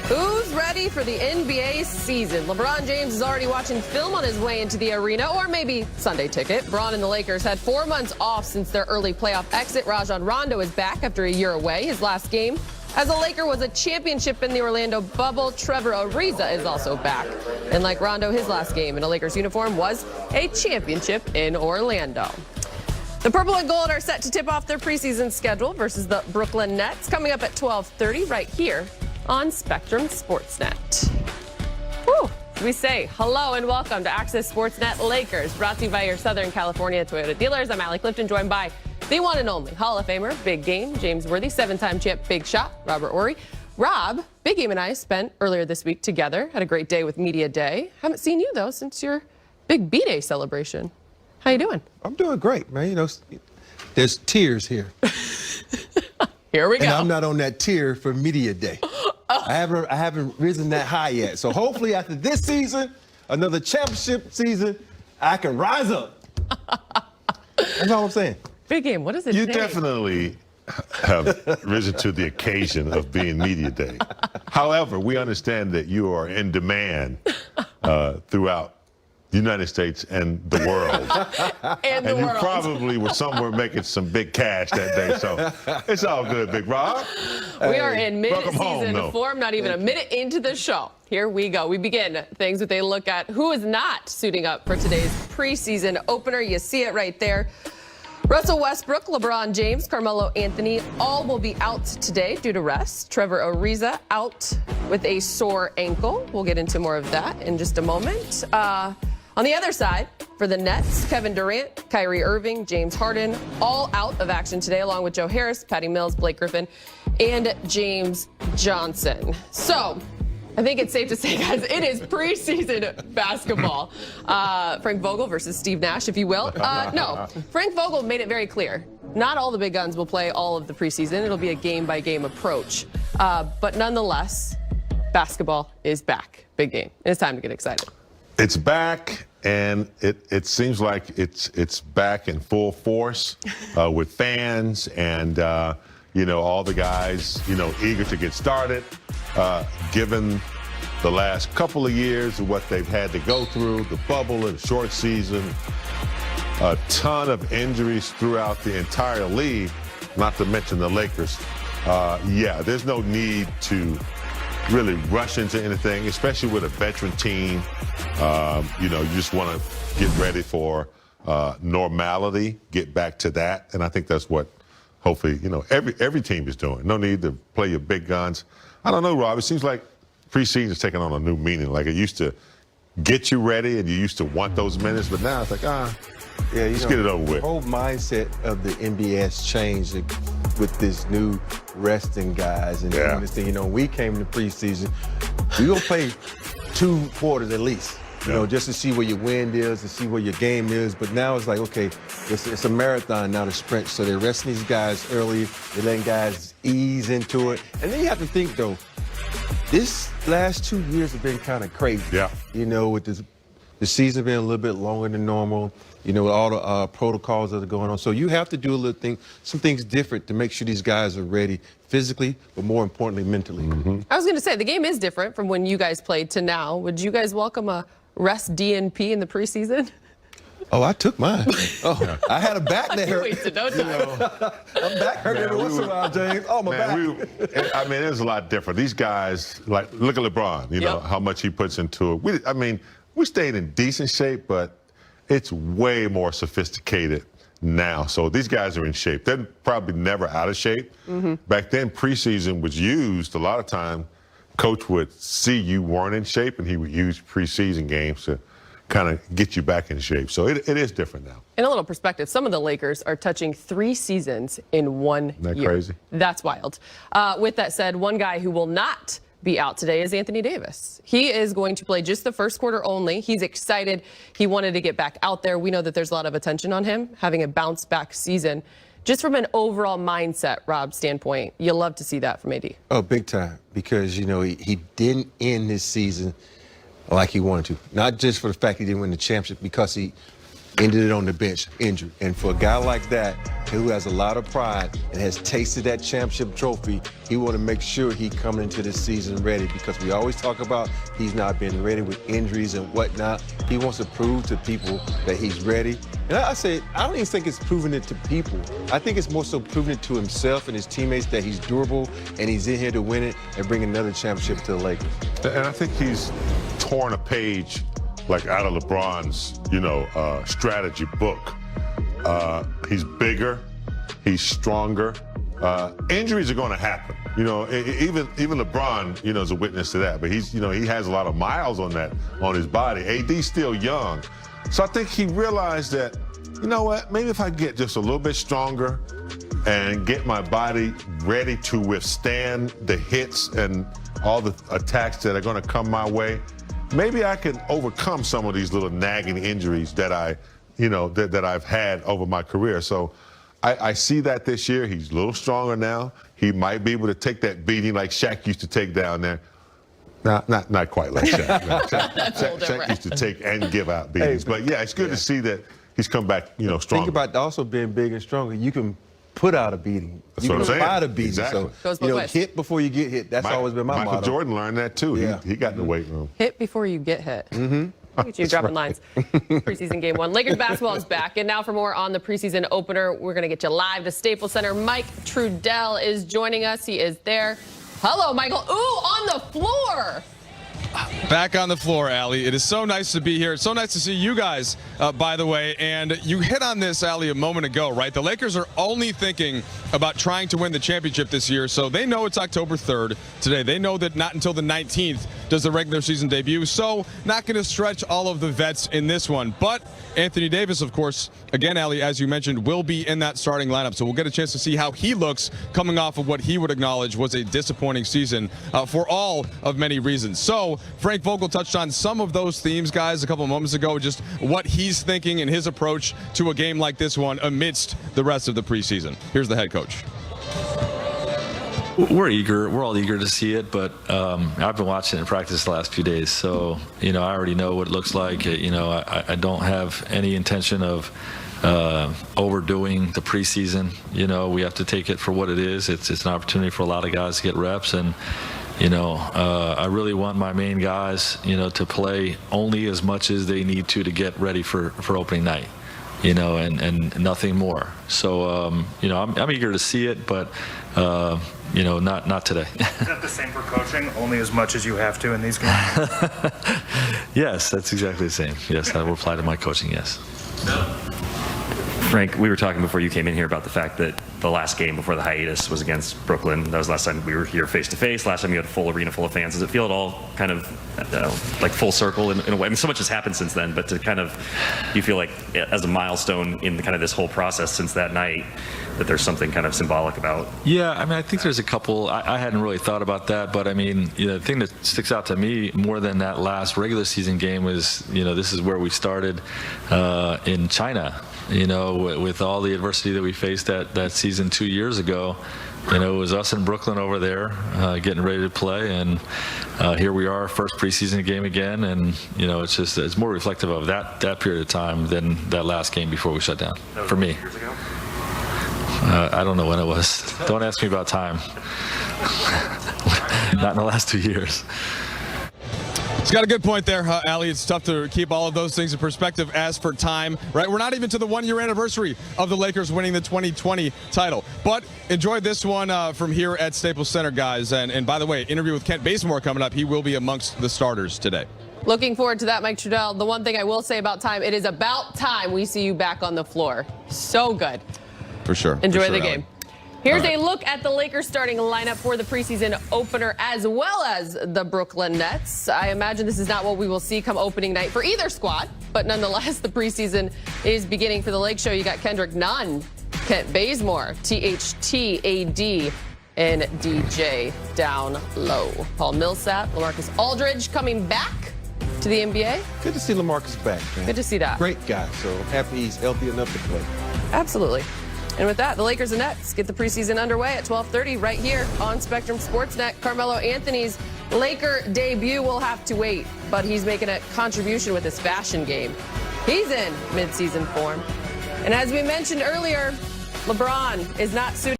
Who's ready for the NBA season? LeBron James is already watching film on his way into the arena, or maybe Sunday ticket. Bron and the Lakers had 4 months off since their early playoff exit. Rajon Rondo is back after a year away. His last game as a Laker was a championship in the Orlando bubble. Trevor Ariza is also back. And like Rondo, his last game in a Lakers uniform was a championship in Orlando. The Purple and Gold are set to tip off their preseason schedule versus the Brooklyn Nets, coming up at 12:30 right here on Spectrum Sportsnet. Woo. We say hello and welcome to Access Sportsnet Lakers, brought to you by your Southern California Toyota dealers. I'm Allie Clifton, joined by the one and only Hall of Famer, Big Game, James Worthy, 7-time champ, Big Shot, Robert Horry. Rob, Big Game and I spent earlier this week together, had a great day with Media Day. Haven't seen you, though, since your big B-Day celebration. How you doing? I'm doing great, man. You know, there's tears here. Here we go. And I'm not on that tier for Media Day. I haven't risen that high yet. So hopefully after this season, another championship season, I can rise up. That's all I'm saying. Big Game, what does it You take? definitely have risen to the occasion of being Media Day. However, we understand that you are in demand throughout the United States and the world. and you world. probably were somewhere making some big cash that day, so it's all good, Big Rob. We are in welcome home, mid-season though. form, not even a minute into the show. Here we go. We begin things with a look at who is not suiting up for today's preseason opener. You see it right there. Russell Westbrook, LeBron James, Carmelo Anthony, all will be out today due to rest. Trevor Ariza out with a sore ankle. We'll get into more of that in just a moment. On the other side, for the Nets, Kevin Durant, Kyrie Irving, James Harden, all out of action today, along with Joe Harris, Patty Mills, Blake Griffin, and James Johnson. So, I think it's safe to say, guys, it is preseason basketball. Frank Vogel versus Steve Nash, if you will. No, Frank Vogel made it very clear. Not all the big guns will play all of the preseason. It'll be a game-by-game approach. But nonetheless, basketball is back. Big game. And it's time to get excited. It's back, and it seems like it's back in full force with fans and, all the guys, eager to get started. Given the last couple of years of what they've had to go through, the bubble and short season, a ton of injuries throughout the entire league, not to mention the Lakers. There's no need to really rush into anything, especially with a veteran team. You just want to get ready for normality, get back to that. And I think that's what hopefully, every team is doing. No need to play your big guns. I don't know, Rob. It seems like preseason is taking on a new meaning. Like it used to get you ready and you used to want those minutes, but now it's like, let's get it over with. The whole mindset of the NBA has changed with this new resting guys and doing this thing. We came to preseason, we gonna play 2 quarters at least. Just to see where your wind is, to see where your game is. But now it's like, okay, it's a marathon, not a sprint. So they're resting these guys early. They're letting guys ease into it. And then you have to think, though, this last 2 years have been kind of crazy. Yeah. With the season being a little bit longer than normal, with all the protocols that are going on. So you have to do some things different to make sure these guys are ready physically, but more importantly, mentally. Mm-hmm. I was going to say, the game is different from when you guys played to now. Would you guys welcome a rest DNP in the preseason? Oh, I took mine. Oh, I had a back that hurt. Wasted no time. I'm back hurt every once in a while, James. Oh, my back. It was a lot different. These guys, like, look at LeBron, how much he puts into it. We stayed in decent shape, but it's way more sophisticated now. So these guys are in shape. They're probably never out of shape. Mm-hmm. Back then, preseason was used a lot of time. Coach would see you weren't in shape, and he would use preseason games to kind of get you back in shape. So it is different now. In a little perspective, some of the Lakers are touching 3 seasons in 1 year. Isn't that crazy? That's wild. With that said, one guy who will not be out today is Anthony Davis. He is going to play just the first quarter only. He's excited. He wanted to get back out there. We know that there's a lot of attention on him, having a bounce-back season. Just from an overall mindset, Rob, standpoint, you love to see that from AD. Oh, big time. Because, he didn't end this season like he wanted to. Not just for the fact he didn't win the championship, because he ended it on the bench, injured. And for a guy like that, who has a lot of pride and has tasted that championship trophy, he want to make sure he coming into this season ready, because we always talk about he's not been ready with injuries and whatnot. He wants to prove to people that he's ready. And I say, I don't even think it's proving it to people. I think it's more so proving it to himself and his teammates that he's durable and he's in here to win it and bring another championship to the Lakers. And I think he's torn a page like out of LeBron's, strategy book. He's bigger, he's stronger. Injuries are going to happen. Even LeBron, is a witness to that. But he has a lot of miles on his body. AD's still young, so I think he realized that, maybe if I get just a little bit stronger and get my body ready to withstand the hits and all the attacks that are going to come my way, maybe I can overcome some of these little nagging injuries that that I've had over my career. So I see that this year. He's a little stronger now. He might be able to take that beating like Shaq used to take down there. Not quite like Shaq. No. Shaq used to take and give out beatings. But yeah, it's good to see that he's come back, stronger. Think about also being big and stronger. You can put out a beating. That's you what I'm saying. Fight a beating. Exactly. So, hit before you get hit. That's always been my motto. Michael Jordan learned that too. Yeah. He got in the weight room. Hit before you get hit. Mm-hmm. Look at you dropping lines. Preseason game 1. Lakers basketball is back. And now for more on the preseason opener, we're going to get you live to Staples Center. Mike Trudell is joining us. He is there. Hello, Michael. Ooh, on the floor. Back on the floor, Allie. It is so nice to be here. It's so nice to see you guys, by the way. And you hit on this, Allie, a moment ago, right? The Lakers are only thinking about trying to win the championship this year. So they know it's October 3rd today. They know that not until the 19th does the regular season debut. So not going to stretch all of the vets in this one. But Anthony Davis, of course, again, Allie, as you mentioned, will be in that starting lineup. So we'll get a chance to see how he looks coming off of what he would acknowledge was a disappointing season for all of many reasons. So Frank Vogel touched on some of those themes, guys, a couple of moments ago, just what he's thinking and his approach to a game like this one amidst the rest of the preseason. Here's the head coach. We're eager. We're all eager to see it, but I've been watching it in practice the last few days, so I already know what it looks like. I don't have any intention of overdoing the preseason. We have to take it for what it is. It's an opportunity for a lot of guys to get reps, and I really want my main guys, to play only as much as they need to get ready for opening night. And nothing more. So, I'm eager to see it, but, not today. Is that the same for coaching? Only as much as you have to in these games? Yes, that's exactly the same. Yes, that will apply to my coaching, yes. Frank, we were talking before you came in here about the fact that the last game before the hiatus was against Brooklyn. That was the last time we were here face-to-face. Last time you had a full arena full of fans. Does it feel at all kind of like full circle in a way? I mean, so much has happened since then, but to kind of, you feel like as a milestone in kind of this whole process since that night, that there's something kind of symbolic about? Yeah, I think there's a couple. I hadn't really thought about that, but the thing that sticks out to me more than that last regular season game was, this is where we started in China. With all the adversity that we faced that season 2 years ago, it was us in Brooklyn over there getting ready to play, and here we are, first preseason game again, and it's more reflective of that period of time than that last game before we shut down. For me. Years ago? I don't know when it was. Don't ask me about time. Not in the last 2 years. He's got a good point there, Allie. It's tough to keep all of those things in perspective as for time, right? We're not even to the 1-year anniversary of the Lakers winning the 2020 title. But enjoy this one from here at Staples Center, guys. And by the way, interview with Kent Bazemore coming up. He will be amongst the starters today. Looking forward to that, Mike Trudell. The one thing I will say about time, it is about time we see you back on the floor. So good. For sure. Enjoy the game. Here's a look at the Lakers starting lineup for the preseason opener as well as the Brooklyn Nets. I imagine this is not what we will see come opening night for either squad, but nonetheless, the preseason is beginning for the Lake Show. You got Kendrick Nunn, Kent Bazemore, THT, AD, and DJ down low. Paul Millsap, LaMarcus Aldridge coming back to the NBA. Good to see LaMarcus back, man. Good to see that. Great guy, so happy he's healthy enough to play. Absolutely. And with that, the Lakers and Nets get the preseason underway at 12:30 right here on Spectrum Sportsnet. Carmelo Anthony's Laker debut will have to wait, but he's making a contribution with his fashion game. He's in midseason form. And as we mentioned earlier, LeBron is not suited